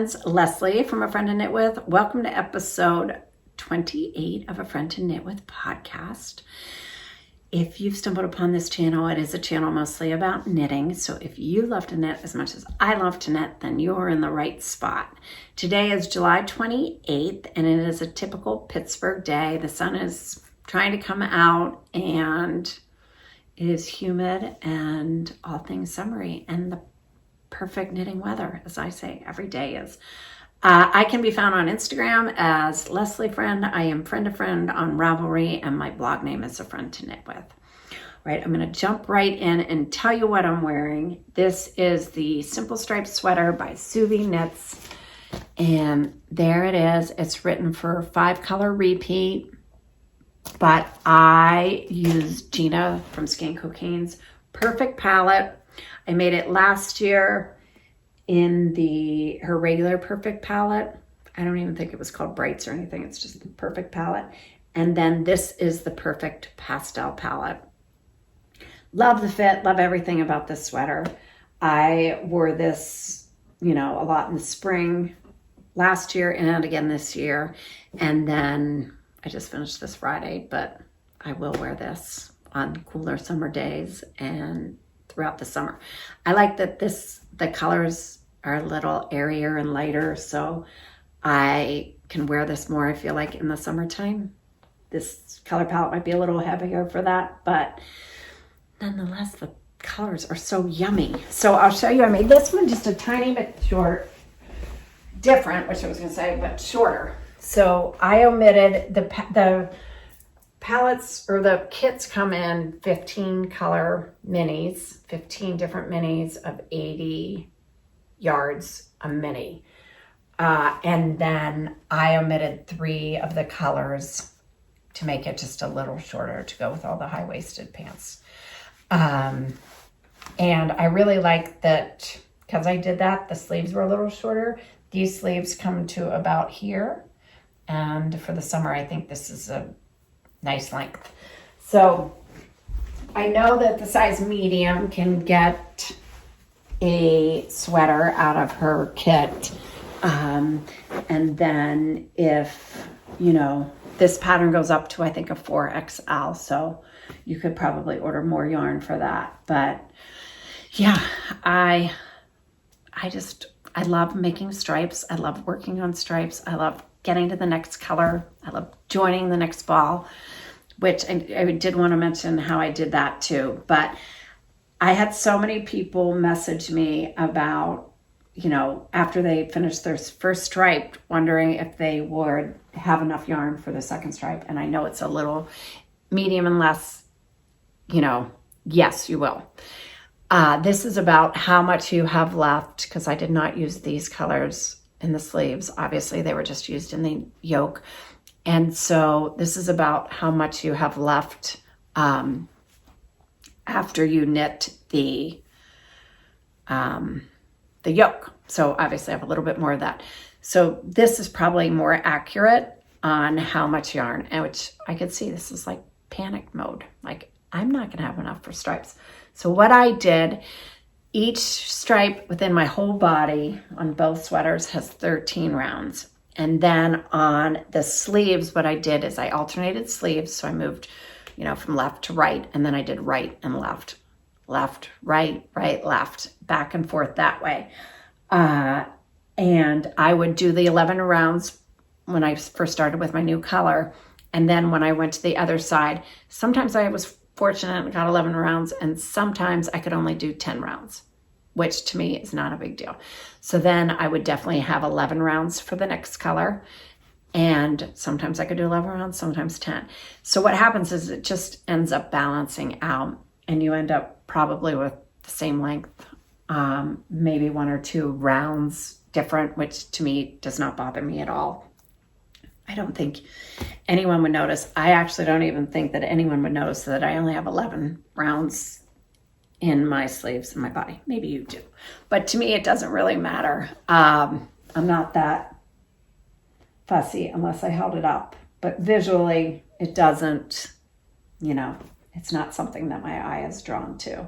friends, Leslie from A Friend to Knit With. Welcome to episode 28 of A Friend to Knit With podcast. If you've stumbled upon this channel, it is a channel mostly about knitting. So if you love to knit as much as I love to knit, then you're in the right spot. Today is July 28th, and it is a typical Pittsburgh day. The sun is trying to come out, and it is humid and all things summery, and the perfect knitting weather, as I say, every day is. I can be found on Instagram as Leslie Friend. I am Friend to Friend on Ravelry, and my blog name is A Friend to Knit With. Right, I'm going to jump right in and tell you what I'm wearing. This is the Simple Striped Sweater by Suvi Knits, and there it is. It's written for 5-color repeat, but I used Gina from Skein Cocaine's Perfect palette. I made it last year in her regular Perfect palette. I don't even think it was called Brights or anything. It's just the Perfect palette. And then this is the Perfect Pastel palette. Love the fit, love everything about this sweater. I wore this, a lot in the spring last year and again this year. And then I just finished this Friday, but I will wear this on cooler summer days and throughout the summer. I like that the colors are a little airier and lighter, so I can wear this more, I feel like, in the summertime. This color palette might be a little heavier for that, but nonetheless, the colors are so yummy. So I'll show you. I made this one just a tiny bit different, which I was going to say, but shorter. So I omitted the palettes, or the kits come in 15 color minis, 15 different minis of 80 yards a mini. And then I omitted 3 of the colors to make it just a little shorter to go with all the high-waisted pants. And I really like that because I did that, the sleeves were a little shorter. These sleeves come to about here. And for the summer, I think this is a nice length. So I know that the size medium can get a sweater out of her kit. And then if, this pattern goes up to, I think, a 4XL. So you could probably order more yarn for that. But yeah, I love making stripes. I love working on stripes. I love getting to the next color. I love joining the next ball, which I did want to mention how I did that too. But I had so many people message me about, after they finished their first stripe, wondering if they would have enough yarn for the second stripe. And I know it's a little medium and less, yes, you will. This is about how much you have left, because I did not use these colors in the sleeves. Obviously, they were just used in the yoke. And so this is about how much you have left after you knit the yoke. So obviously I have a little bit more of that. So this is probably more accurate on how much yarn, and which I could see this is like panic mode. Like, I'm not going to have enough for stripes. So what I did, each stripe within my whole body on both sweaters has 13 rounds. And then on the sleeves, what I did is I alternated sleeves. So I moved, from left to right, and then I did right and left, right, left, back and forth that way. And I would do the 11 rounds when I first started with my new color. And then when I went to the other side, sometimes I was fortunate and got 11 rounds, and sometimes I could only do 10 rounds, which to me is not a big deal. So then I would definitely have 11 rounds for the next color. And sometimes I could do 11 rounds, sometimes 10. So what happens is it just ends up balancing out, and you end up probably with the same length, maybe 1 or 2 rounds different, which to me does not bother me at all. I don't think anyone would notice. I actually don't even think that anyone would notice that I only have 11 rounds in my sleeves and my body. Maybe you do. But to me, it doesn't really matter. I'm not that fussy unless I held it up. But visually, it doesn't, it's not something that my eye is drawn to.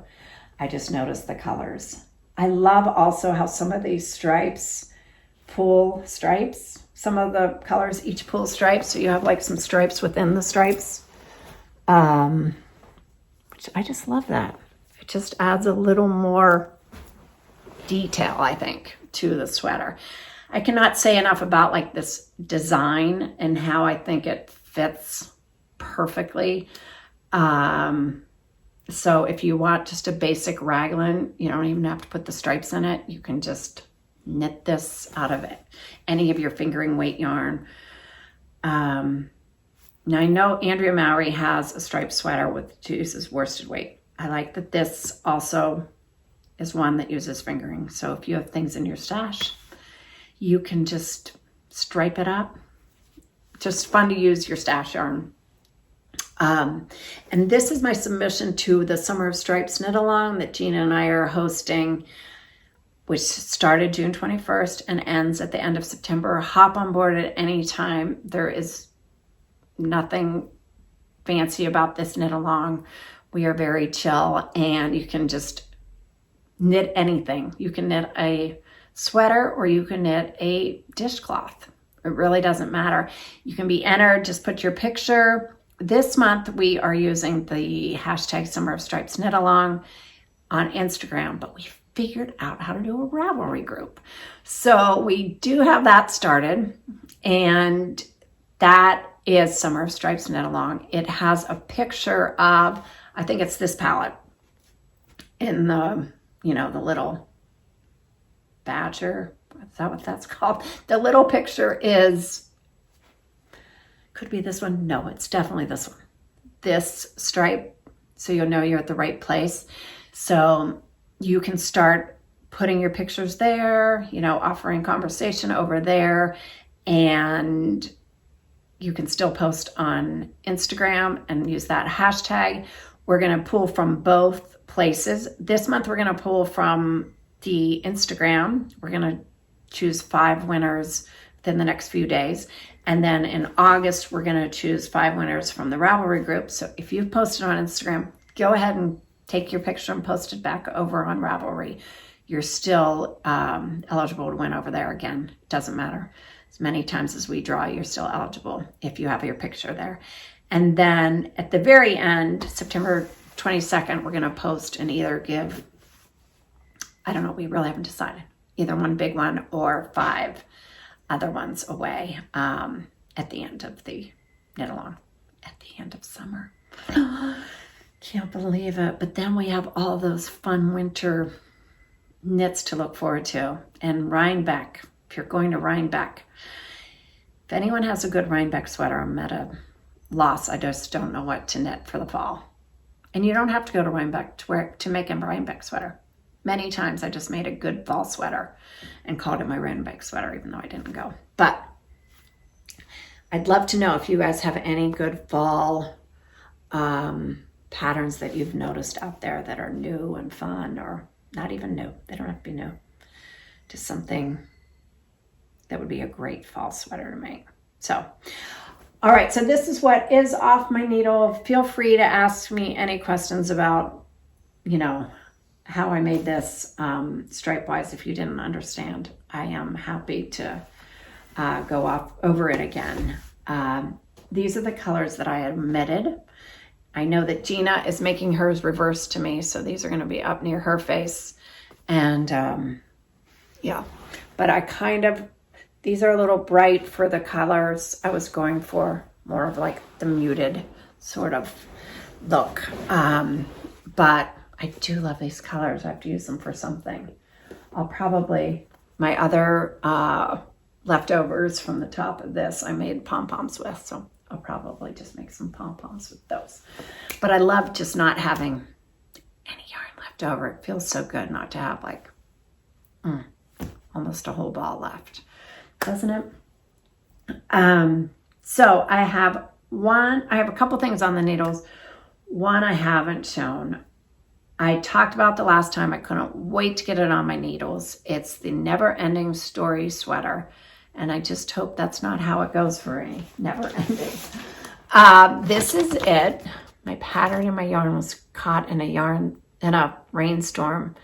I just notice the colors. I love also how some of these stripes pull stripes. Some of the colors each pull stripes, so you have like some stripes within the stripes. Which I just love that. It just adds a little more detail, I think, to the sweater. I cannot say enough about like this design and how I think it fits perfectly. So if you want just a basic raglan, you don't even have to put the stripes in it. You can just knit this out of it, any of your fingering weight yarn. Now I know Andrea Mowry has a striped sweater with uses worsted weight. I like that this also is one that uses fingering. So if you have things in your stash, you can just stripe it up. Just fun to use your stash yarn. And this is my submission to the Summer of Stripes knit along that Gina and I are hosting, which started June 21st and ends at the end of September. Hop on board at any time. There is nothing fancy about this knit along. We are very chill, and you can just knit anything. You can knit a sweater or you can knit a dishcloth. It really doesn't matter. You can be entered, just put your picture. This month we are using the hashtag Summer of Stripes knit along on Instagram, but we figured out how to do a Ravelry group. So we do have that started, and that is Summer of Stripes knit along. It has a picture of, I think it's this palette in the, the little badger. Is that what that's called? The little picture is, could be this one. No, it's definitely this one. This stripe, so you'll know you're at the right place. So you can start putting your pictures there, offering conversation over there, and you can still post on Instagram and use that hashtag. We're going to pull from both places. This month, we're going to pull from the Instagram. We're going to choose 5 winners within the next few days. And then in August, we're going to choose 5 winners from the Ravelry group. So if you've posted on Instagram, go ahead and take your picture and post it back over on Ravelry. You're still eligible to win over there again. It doesn't matter. As many times as we draw, you're still eligible if you have your picture there. And then at the very end, September 22nd, we're going to post and either give, I don't know, we really haven't decided, either one big one or 5 other ones away at the end of the knit along, at the end of summer. Can't believe it. But then we have all those fun winter knits to look forward to. And Rhinebeck, if you're going to Rhinebeck, if anyone has a good Rhinebeck sweater, I'm at a loss. I just don't know what to knit for the fall. And you don't have to go to Rhinebeck to make a Rhinebeck sweater. Many times I just made a good fall sweater and called it my Rhinebeck sweater, even though I didn't go. But I'd love to know if you guys have any good fall patterns that you've noticed out there that are new and fun, or not even new. They don't have to be new. Just something that would be a great fall sweater to make. So, all right. So this is what is off my needle. Feel free to ask me any questions about, how I made this stripe-wise. If you didn't understand, I am happy to go off over it again. These are the colors that I omitted. I know that Gina is making hers reverse to me, so these are going to be up near her face. And yeah, but these are a little bright for the colors. I was going for more of like the muted sort of look. But I do love these colors. I have to use them for something. I'll probably, my other leftovers from the top of this, I made pom-poms with. So I'll probably just make some pom-poms with those. But I love just not having any yarn left over. It feels so good not to have like almost a whole ball left, doesn't it? So I have a couple things on the needles. One I haven't shown. I talked about the last time. I couldn't wait to get it on my needles. It's the Never Ending Story sweater. And I just hope that's not how it goes for any never ending. This is it. My pattern and my yarn was caught in a rainstorm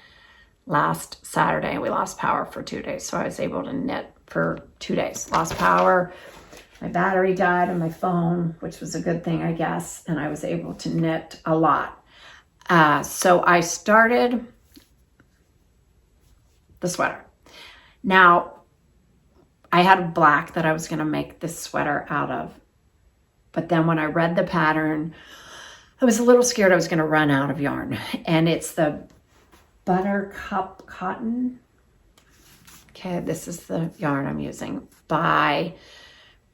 last Saturday. We lost power for 2 days. So I was able to knit for 2 days. Lost power. My battery died on my phone, which was a good thing, I guess. And I was able to knit a lot. So I started the sweater. Now, I had a black that I was going to make this sweater out of. But then when I read the pattern, I was a little scared I was going to run out of yarn. And it's the Buttercup cotton. Okay, this is the yarn I'm using by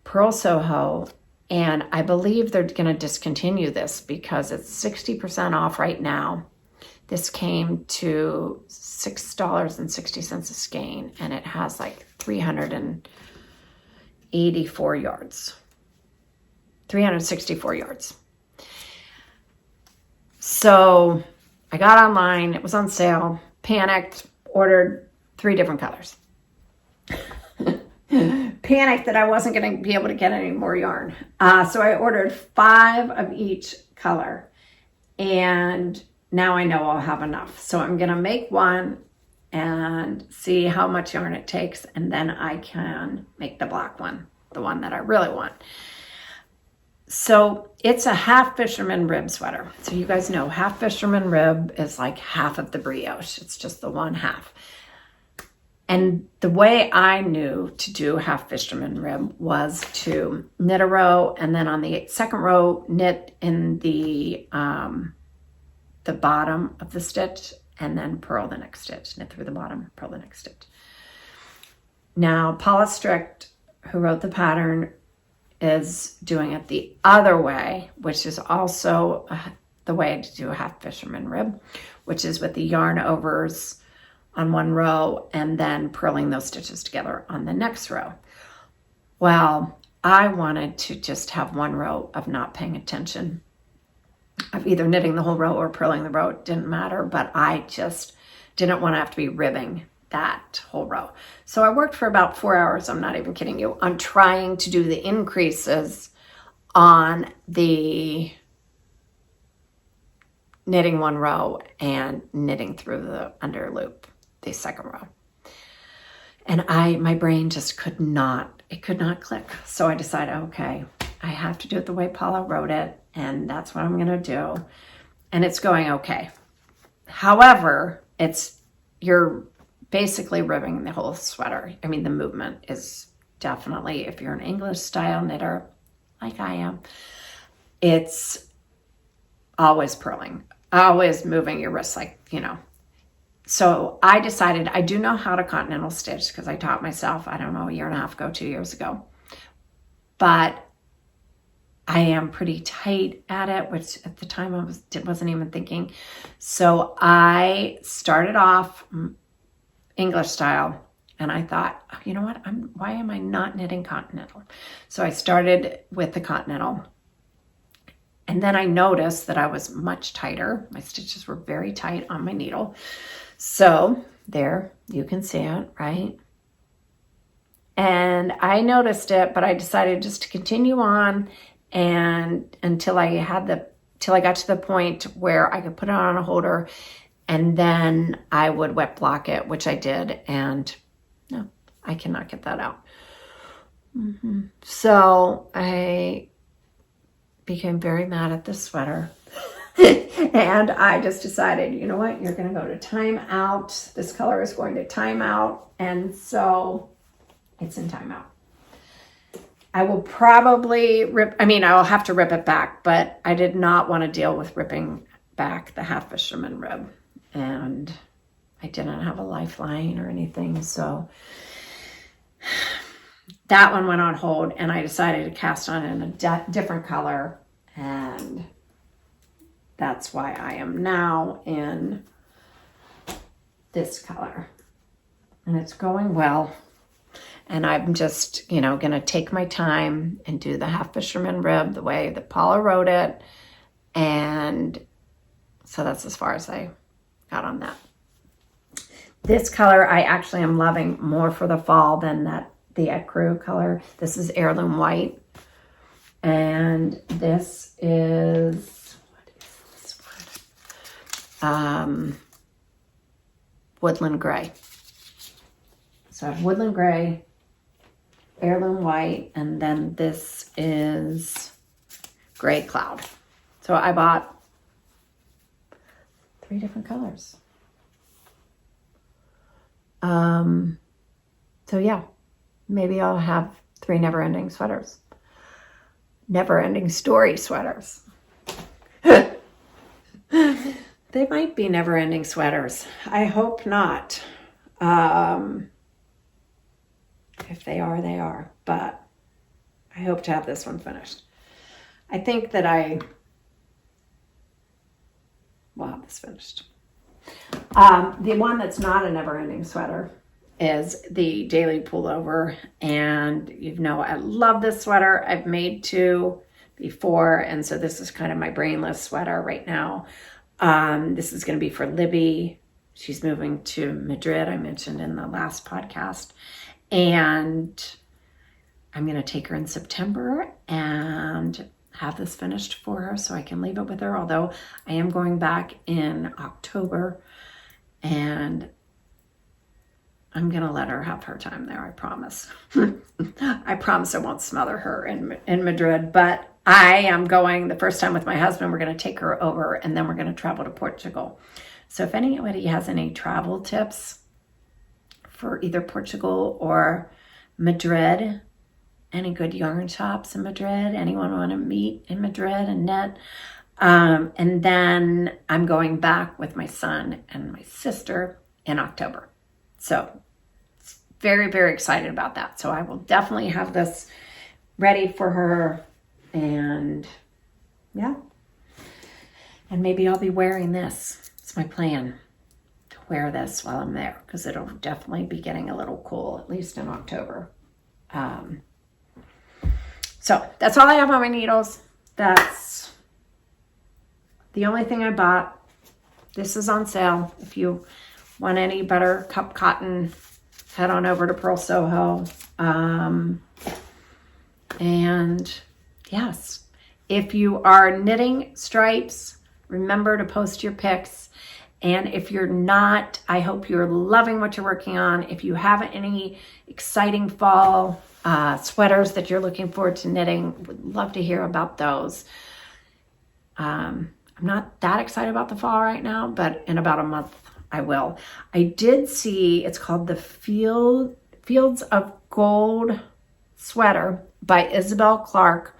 PurlSoho. And I believe they're going to discontinue this because it's 60% off right now. This came to $6.60 a skein, and it has like 384 yards. 364 yards. So I got online, it was on sale, panicked, ordered 3 different colors. Panicked that I wasn't going to be able to get any more yarn. So I ordered 5 of each color, and now I know I'll have enough. So I'm going to make one and see how much yarn it takes, and then I can make the black one, the one that I really want. So it's a half fisherman rib sweater. So you guys know half fisherman rib is like half of the brioche. It's just the one half. And the way I knew to do half fisherman rib was to knit a row, and then on the second row, knit in the bottom of the stitch, and then purl the next stitch. Knit through the bottom, purl the next stitch. Now, Paula Strict, who wrote the pattern, is doing it the other way, which is also the way to do a half fisherman rib, which is with the yarn overs on one row and then purling those stitches together on the next row. Well, I wanted to just have one row of not paying attention, of either knitting the whole row or purling the row. It didn't matter, but I just didn't want to have to be ribbing that whole row. So I worked for about 4 hours, I'm not even kidding you, on trying to do the increases on the knitting one row and knitting through the under loop, the second row. And my brain just could not click. So I decided, okay, I have to do it the way Paula wrote it, and that's what I'm going to do. And it's going okay. However, you're basically ribbing the whole sweater. I mean, the movement is definitely, if you're an English style knitter, like I am, it's always purling, always moving your wrists, like, you know. So I decided, I do know how to continental stitch because I taught myself, I don't know, a year and a half ago, 2 years ago. But I am pretty tight at it, which at the time I wasn't even thinking. So I started off English style, and I thought, oh, you know what, why am I not knitting continental? So I started with the continental, and then I noticed that I was much tighter. My stitches were very tight on my needle. So there, you can see it, right? And I noticed it, but I decided just to continue on, and until I got to the point where I could put it on a holder, and then I would wet block it, which I did, and no, I cannot get that out. So I became very mad at this sweater. And I just decided, you know what, you're going to go to timeout. This color is going to timeout. And so it's in timeout. I will probably I'll have to rip it back, but I did not want to deal with ripping back the half fisherman rib. And I didn't have a lifeline or anything. So that one went on hold, and I decided to cast on in a different color. And that's why I am now in this color. And it's going well. And I'm just, going to take my time and do the half fisherman rib the way that Paula wrote it. And so that's as far as I got on that. This color I actually am loving more for the fall than the ecru color. This is heirloom white. And this is, what is this one? Woodland gray. So I have woodland gray Heirloom White, and then this is Gray Cloud. So I bought 3 different colors. So yeah, maybe I'll have 3 never-ending sweaters. Never-ending story sweaters. They might be never-ending sweaters. I hope not. If they are, they are. But I hope to have this one finished. I think that I will have this finished. The one that's not a never-ending sweater is the Daily Pullover. And you know, I love this sweater. I've made 2 before. And so this is kind of my brainless sweater right now. This is going to be for LIbby. She's moving to Madrid, I mentioned in the last podcast. And I'm going to take her in September and have this finished for her so I can leave it with her. Although I am going back in October and I'm going to let her have her time there, I promise. I promise I won't smother her in Madrid. But I am going the first time with my husband. We're going to take her over and then we're going to travel to Portugal. So if anybody has any travel tips for either Portugal or Madrid, any good yarn shops in Madrid, anyone want to meet in Madrid and knit. And then I'm going back with my son and my sister in October. So very, very excited about that. So I will definitely have this ready for her. And yeah. And maybe I'll be wearing this. It's my plan to wear this while I'm there because it'll definitely be getting a little cool, at least in October. So that's all I have on my needles. That's the only thing I bought. This is on sale. If you want any Buttercup cotton, head on over to PurlSoho. And yes, if you are knitting stripes, remember to post your pics. And if you're not, I hope you're loving what you're working on. If you have any exciting fall sweaters that you're looking forward to knitting, would love to hear about those. I'm not that excited about the fall right now, but in about a month I will. I did see, it's called the Fields of Gold sweater by Isabella Clark.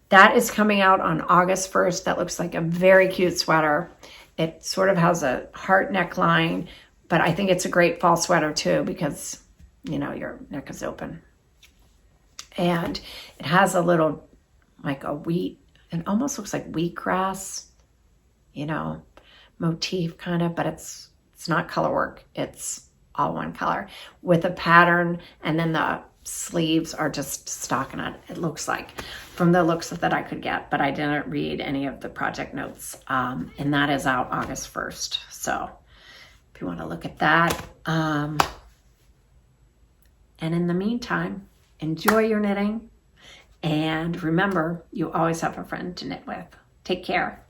That is coming out on August 1st. That looks like a very cute sweater. It sort of has a heart neckline, but I think it's a great fall sweater too because, you know, your neck is open. And it has a little, like a wheat, it almost looks like wheatgrass, you know, motif kind of, but it's not color work. It's all one color with a pattern. And then the sleeves are just stockinette, it looks like, from the looks that I could get, but I didn't read any of the project notes. And that is out August 1st. So if you want to look at that. And in the meantime, enjoy your knitting. And remember, you always have a friend to knit with. Take care.